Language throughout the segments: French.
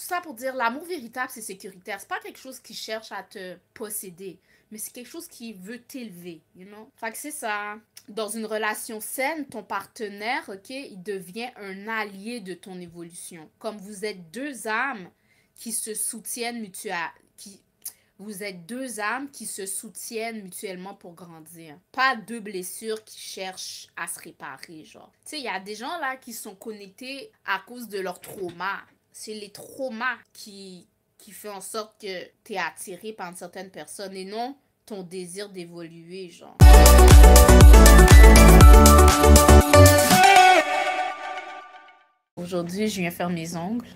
ça pour dire, l'amour véritable, c'est sécuritaire. C'est pas quelque chose qui cherche à te posséder, mais c'est quelque chose qui veut t'élever, you know? Fait que c'est ça. Dans une relation saine, ton partenaire, ok, il devient un allié de ton évolution. Comme vous êtes deux âmes qui se soutiennent vous êtes deux âmes qui se soutiennent mutuellement pour grandir. Pas deux blessures qui cherchent à se réparer, genre. Tu sais, il y a des gens là qui sont connectés à cause de leur trauma. C'est les traumas qui fait en sorte que tu es attiré par une certaine personne et non ton désir d'évoluer, genre. Aujourd'hui, je viens faire mes ongles.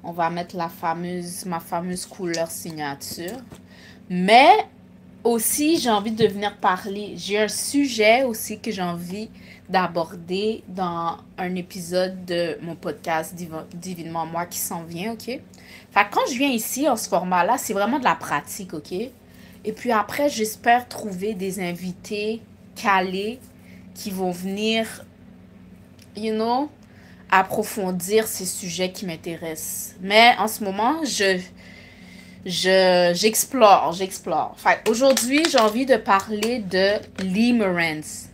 On va mettre ma fameuse couleur signature. Mais aussi, j'ai envie de venir parler. J'ai un sujet aussi que j'ai envie d'aborder dans un épisode de mon podcast Divinement Moi qui s'en vient, ok? Fait que quand je viens ici, en ce format-là, c'est vraiment de la pratique, ok? Et puis après, j'espère trouver des invités calés qui vont venir, you know, approfondir ces sujets qui m'intéressent. Mais en ce moment, j'explore. Enfin, aujourd'hui, j'ai envie de parler de limerence.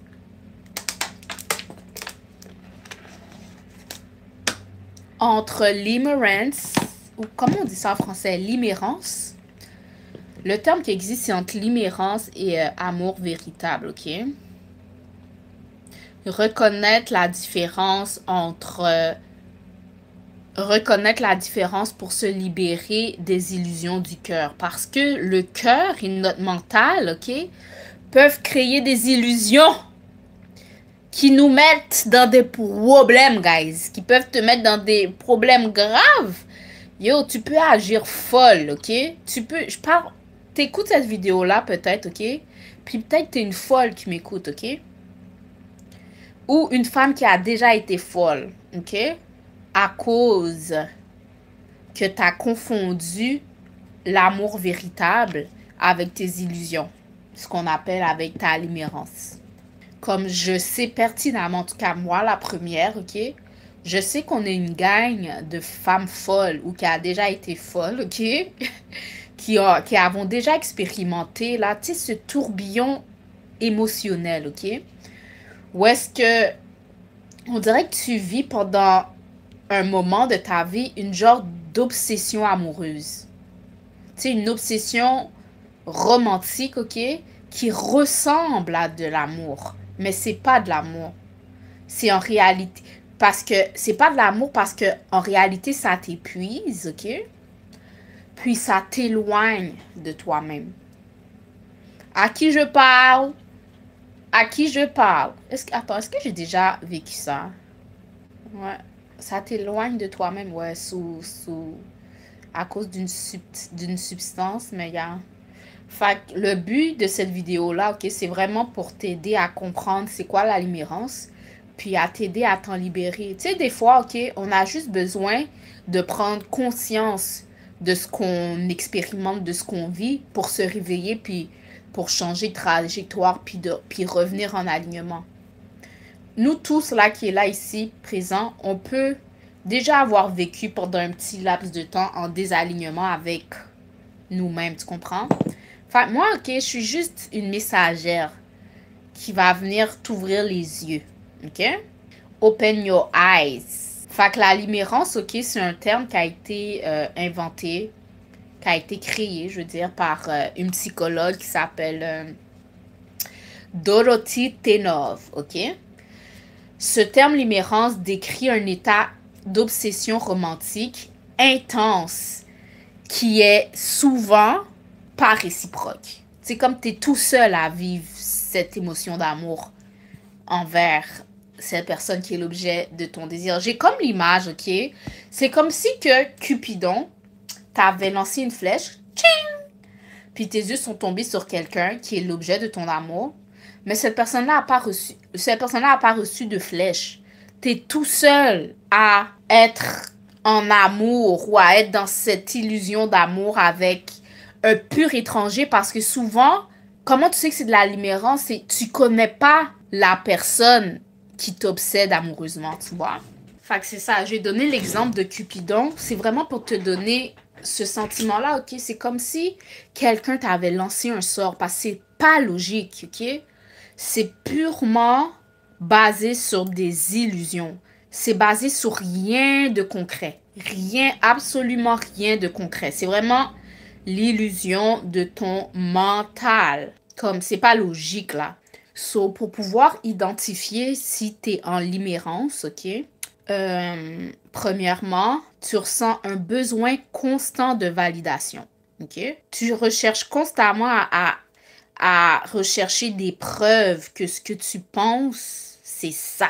Entre limerence, ou comment on dit ça en français, limérance. Le terme qui existe, c'est entre limérance et amour véritable, ok? Reconnaître la différence pour se libérer des illusions du cœur. Parce que le cœur et notre mental, ok, peuvent créer des illusions qui nous mettent dans des problèmes, guys. Qui peuvent te mettre dans des problèmes graves. Yo, tu peux agir folle, ok? T'écoutes cette vidéo-là peut-être, ok? Puis peut-être t'es une folle qui m'écoute, ok? Ou une femme qui a déjà été folle, ok? À cause que tu as confondu l'amour véritable avec tes illusions. Ce qu'on appelle avec ta limerence. Comme je sais pertinemment, en tout cas moi la première, ok? Je sais qu'on est une gang de femmes folles ou qui a déjà été folle, ok? qui avons déjà expérimenté, là, tu sais, ce tourbillon émotionnel, ok? Ou est-ce que on dirait que tu vis pendant un moment de ta vie une genre d'obsession amoureuse. Tu sais, une obsession romantique, ok? Qui ressemble à de l'amour. Mais c'est pas de l'amour. C'est en réalité... Parce que... C'est pas de l'amour parce que en réalité, ça t'épuise, ok? Puis ça t'éloigne de toi-même. À qui je parle? À qui je parle? Attends, est-ce que j'ai déjà vécu ça? Ouais. Ça t'éloigne de toi-même, ouais, à cause d'une substance, mais il y a... Fait que le but de cette vidéo-là, ok, c'est vraiment pour t'aider à comprendre c'est quoi la limerence, puis à t'aider à t'en libérer. Tu sais, des fois, ok, on a juste besoin de prendre conscience de ce qu'on expérimente, de ce qu'on vit, pour se réveiller, puis pour changer de trajectoire, puis revenir en alignement. Nous tous, là, qui est là, ici, présents, on peut déjà avoir vécu pendant un petit laps de temps en désalignement avec nous-mêmes, tu comprends? Fait moi, ok, je suis juste une messagère qui va venir t'ouvrir les yeux, ok? Open your eyes. Fait que la limerence, ok, c'est un terme qui a été inventé, qui a été créé, je veux dire, par une psychologue qui s'appelle Dorothy Tenov, ok? Ce terme limerence décrit un état d'obsession romantique intense qui est souvent pas réciproque. C'est comme tu es tout seul à vivre cette émotion d'amour envers cette personne qui est l'objet de ton désir. J'ai comme l'image, ok? C'est comme si que Cupidon t'avait lancé une flèche, tching! Puis tes yeux sont tombés sur quelqu'un qui est l'objet de ton amour. Mais cette personne-là n'a pas reçu de flèche. T'es tout seul à être en amour ou à être dans cette illusion d'amour avec un pur étranger parce que souvent, comment tu sais que c'est de la limerence? C'est tu connais pas la personne qui t'obsède amoureusement, tu vois? Fait que c'est ça. J'ai donné l'exemple de Cupidon. C'est vraiment pour te donner ce sentiment-là, ok? C'est comme si quelqu'un t'avait lancé un sort parce que c'est pas logique, ok? C'est purement basé sur des illusions. C'est basé sur rien de concret. Rien, absolument rien de concret. C'est vraiment l'illusion de ton mental. Comme c'est pas logique là. So, pour pouvoir identifier si tu es en limérance, ok? Premièrement, tu ressens un besoin constant de validation, ok? Tu recherches constamment à rechercher des preuves que ce que tu penses, c'est ça.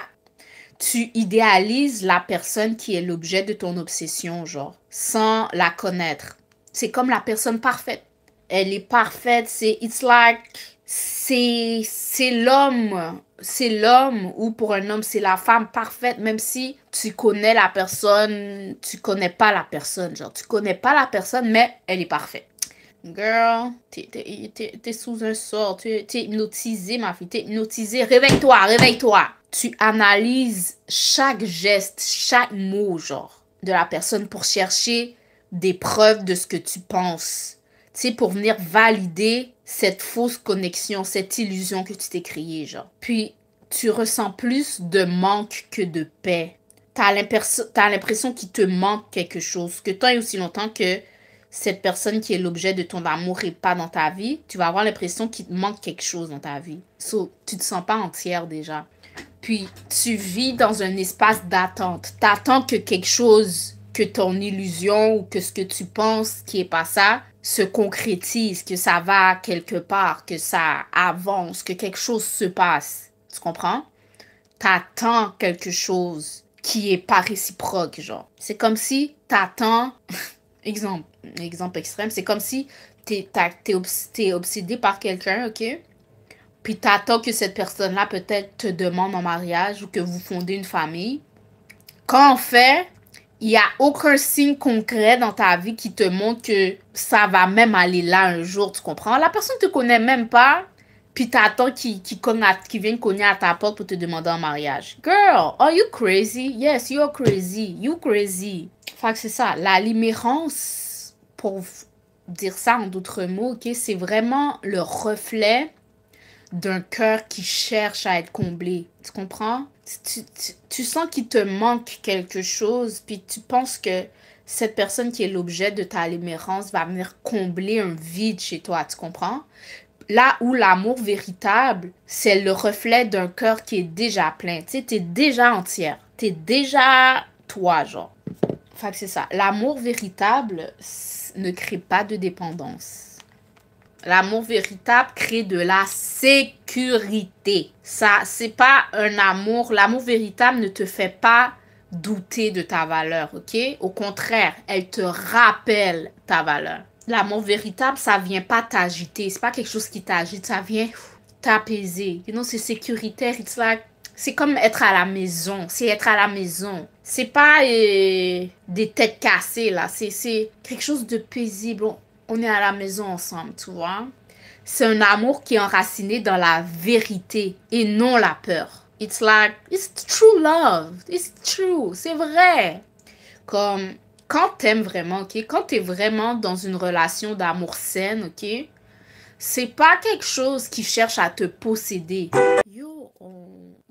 Tu idéalises la personne qui est l'objet de ton obsession, genre, sans la connaître. C'est comme la personne parfaite. Elle est parfaite, it's like, c'est l'homme. C'est l'homme ou pour un homme, c'est la femme parfaite, même si tu connais la personne, tu connais pas la personne. Genre, tu connais pas la personne, mais elle est parfaite. Girl, t'es sous un sort, t'es hypnotisé, ma fille, t'es hypnotisé. Réveille-toi, réveille-toi. Tu analyses chaque geste, chaque mot, genre, de la personne pour chercher des preuves de ce que tu penses. Tu sais, pour venir valider cette fausse connexion, cette illusion que tu t'es créée, genre. Puis, tu ressens plus de manque que de paix. T'as l'impression qu'il te manque quelque chose, que tant et aussi longtemps que cette personne qui est l'objet de ton amour n'est pas dans ta vie, tu vas avoir l'impression qu'il te manque quelque chose dans ta vie. So, tu te sens pas entière déjà. Puis, tu vis dans un espace d'attente. T'attends que quelque chose, que ton illusion ou que ce que tu penses qui est pas ça, se concrétise, que ça va quelque part, que ça avance, que quelque chose se passe. Tu comprends? T'attends quelque chose qui est pas réciproque, genre. C'est comme si t'attends... exemple extrême, c'est comme si t'es obsédé par quelqu'un, ok? Puis t'attends que cette personne-là peut-être te demande en mariage ou que vous fondez une famille. Quand en fait, il n'y a aucun signe concret dans ta vie qui te montre que ça va même aller là un jour, tu comprends? La personne ne te connaît même pas, puis t'attends qu'il vienne cogner à ta porte pour te demander en mariage. Girl, are you crazy? Yes, you're crazy. You crazy. Fait que c'est ça. La limérance, pour dire ça en d'autres mots, ok, c'est vraiment le reflet d'un cœur qui cherche à être comblé. Tu comprends? Tu sens qu'il te manque quelque chose, puis tu penses que cette personne qui est l'objet de ta limérance va venir combler un vide chez toi. Tu comprends? Là où l'amour véritable, c'est le reflet d'un cœur qui est déjà plein. Tu sais, t'es déjà entière. T'es déjà toi, genre. Fait que c'est ça. L'amour véritable ne crée pas de dépendance. L'amour véritable crée de la sécurité. Ça, c'est pas un amour. L'amour véritable ne te fait pas douter de ta valeur, ok? Au contraire, elle te rappelle ta valeur. L'amour véritable, ça vient pas t'agiter. C'est pas quelque chose qui t'agite. Ça vient t'apaiser. You know, c'est sécuritaire. It's like, c'est comme être à la maison. C'est être à la maison. C'est pas des têtes cassées, là. C'est quelque chose de paisible. On est à la maison ensemble, tu vois. C'est un amour qui est enraciné dans la vérité et non la peur. It's like, it's true love. It's true. C'est vrai. Comme, quand t'aimes vraiment, ok? Quand t'es vraiment dans une relation d'amour saine, ok? C'est pas quelque chose qui cherche à te posséder. Yo, on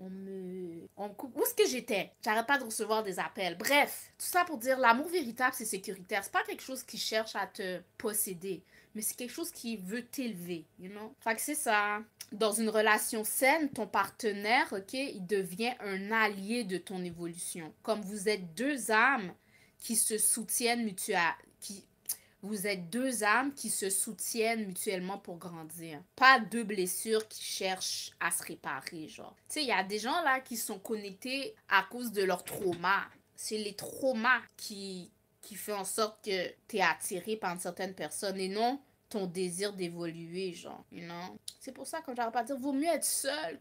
me coupe. Où est-ce que j'étais? J'arrête pas de recevoir des appels. Bref, tout ça pour dire l'amour véritable, c'est sécuritaire. C'est pas quelque chose qui cherche à te posséder, mais c'est quelque chose qui veut t'élever, you know? Fait que c'est ça. Dans une relation saine, ton partenaire, ok, il devient un allié de ton évolution. Comme vous êtes deux âmes qui se soutiennent vous êtes deux âmes qui se soutiennent mutuellement pour grandir. Pas deux blessures qui cherchent à se réparer, genre. Tu sais, il y a des gens là qui sont connectés à cause de leur trauma. C'est les traumas qui fait en sorte que tu es attiré par une certaine personne et non ton désir d'évoluer, genre, you know? C'est pour ça que j'arrête pas de dire, vaut mieux être seul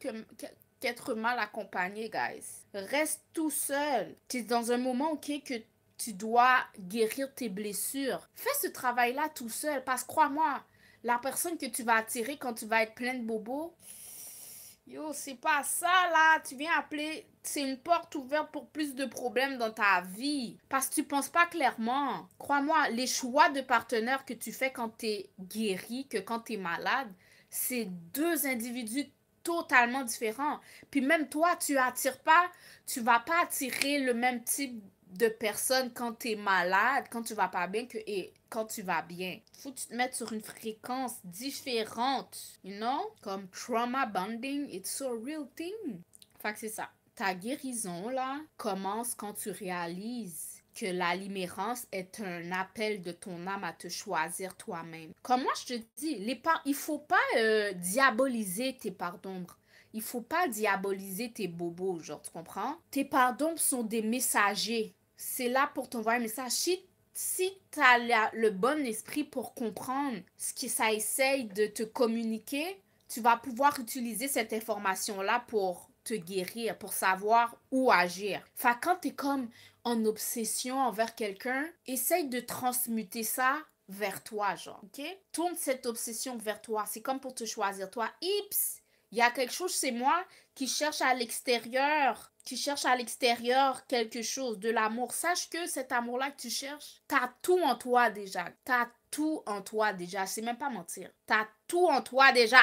qu'être mal accompagné, guys. Reste tout seul. Tu es dans un moment, ok, que tu dois guérir tes blessures. Fais ce travail-là tout seul parce que crois-moi, la personne que tu vas attirer quand tu vas être plein de bobos, Yo, c'est pas ça là. Tu viens appeler. C'est une porte ouverte pour plus de problèmes dans ta vie. Parce que tu penses pas clairement. Crois-moi, les choix de partenaire que tu fais quand t'es guéri, que quand t'es malade, c'est deux individus totalement différents. Puis même toi, tu vas pas attirer le même type de personne quand t'es malade, quand tu vas pas bien et quand tu vas bien. Faut que tu te mettes sur une fréquence différente, you know? Comme trauma bonding, it's a real thing. Fait que c'est ça. Ta guérison, là, commence quand tu réalises que la limérance est un appel de ton âme à te choisir toi-même. Comme moi, je te dis, il faut pas diaboliser tes parts d'ombre. Il faut pas diaboliser tes bobos, genre, tu comprends? Tes parts d'ombre sont des messagers. C'est là pour t'envoyer un message. Si tu as le bon esprit pour comprendre ce que ça essaye de te communiquer, tu vas pouvoir utiliser cette information-là pour te guérir, pour savoir où agir. Fait quand tu es comme en obsession envers quelqu'un, essaye de transmuter ça vers toi, genre, ok? Tourne cette obsession vers toi. C'est comme pour te choisir. Toi, Ips, il y a quelque chose chez moi qui cherche à l'extérieur quelque chose, de l'amour. Sache que cet amour-là que tu cherches, t'as tout en toi déjà. T'as tout en toi déjà. C'est même pas mentir. T'as tout en toi déjà.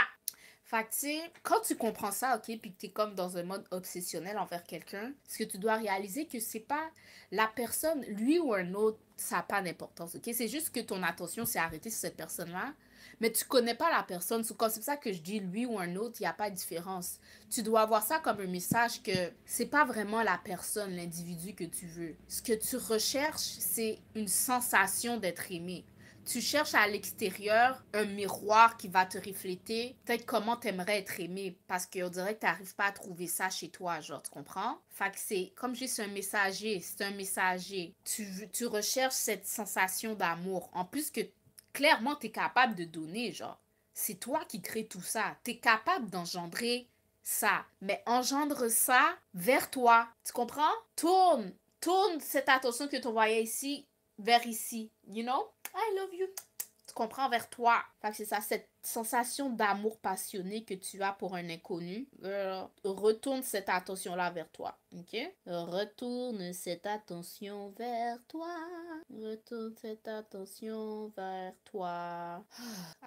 Fait que, tu sais, quand tu comprends ça, ok, puis que t'es comme dans un mode obsessionnel envers quelqu'un, ce que tu dois réaliser que c'est pas la personne, lui ou un autre, ça n'a pas d'importance, ok? C'est juste que ton attention s'est arrêtée sur cette personne-là, mais tu connais pas la personne. C'est pour ça que je dis lui ou un autre, il n'y a pas de différence. Tu dois voir ça comme un message que c'est pas vraiment la personne, l'individu que tu veux. Ce que tu recherches, c'est une sensation d'être aimé. Tu cherches à l'extérieur un miroir qui va te refléter peut-être comment t'aimerais être aimé parce qu'on dirait que t'arrives pas à trouver ça chez toi, genre, tu comprends? Fait que c'est, comme je dis, c'est un messager. Tu recherches cette sensation d'amour. En plus que, clairement, t'es capable de donner, genre. C'est toi qui crée tout ça. T'es capable d'engendrer ça. Mais engendre ça vers toi. Tu comprends? Tourne cette attention que tu voyais ici vers ici. You know? I love you. Tu comprends vers toi. Fait que c'est ça, cette sensation d'amour passionné que tu as pour un inconnu. Retourne cette attention-là vers toi. OK? Retourne cette attention vers toi. Retourne cette attention vers toi.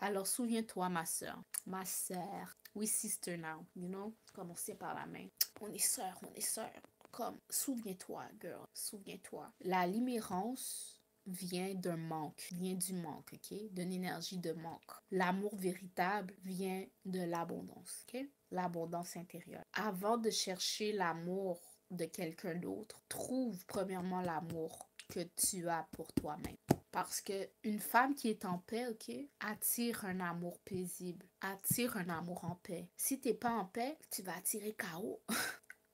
Alors, souviens-toi, ma soeur. Ma soeur. We sister now, you know? Commencer par la main. On est sœurs, on est sœurs. Comme, souviens-toi, girl. Souviens-toi. La limérance vient d'un manque, vient du manque, ok? D'une énergie de manque. L'amour véritable vient de l'abondance, ok? L'abondance intérieure. Avant de chercher l'amour de quelqu'un d'autre, trouve premièrement l'amour que tu as pour toi-même. Parce que une femme qui est en paix, ok, attire un amour paisible, attire un amour en paix. Si t'es pas en paix, tu vas attirer chaos.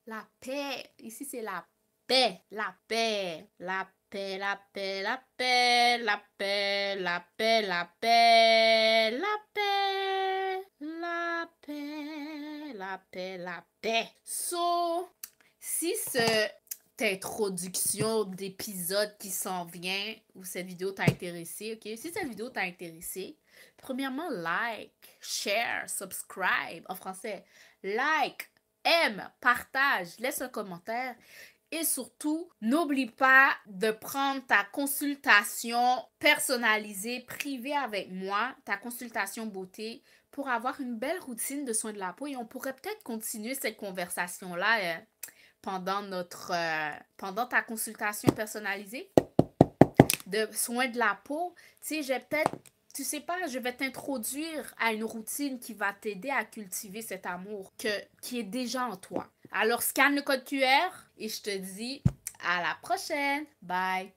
La paix, ici c'est la paix, la paix, la paix, la paix, la paix, la paix, la paix, la paix, la paix, la paix, la paix, la paix. So, si cette introduction d'épisode qui s'en vient ou cette vidéo t'a intéressé, ok? Si cette vidéo t'a intéressé, premièrement, like, share, subscribe, en français, like, aime, partage, laisse un commentaire. Et surtout, n'oublie pas de prendre ta consultation personnalisée, privée avec moi, ta consultation beauté, pour avoir une belle routine de soins de la peau. Et on pourrait peut-être continuer cette conversation-là pendant ta consultation personnalisée de soins de la peau. Tu sais, tu sais pas, je vais t'introduire à une routine qui va t'aider à cultiver cet amour qui est déjà en toi. Alors, scanne le code QR et je te dis à la prochaine. Bye!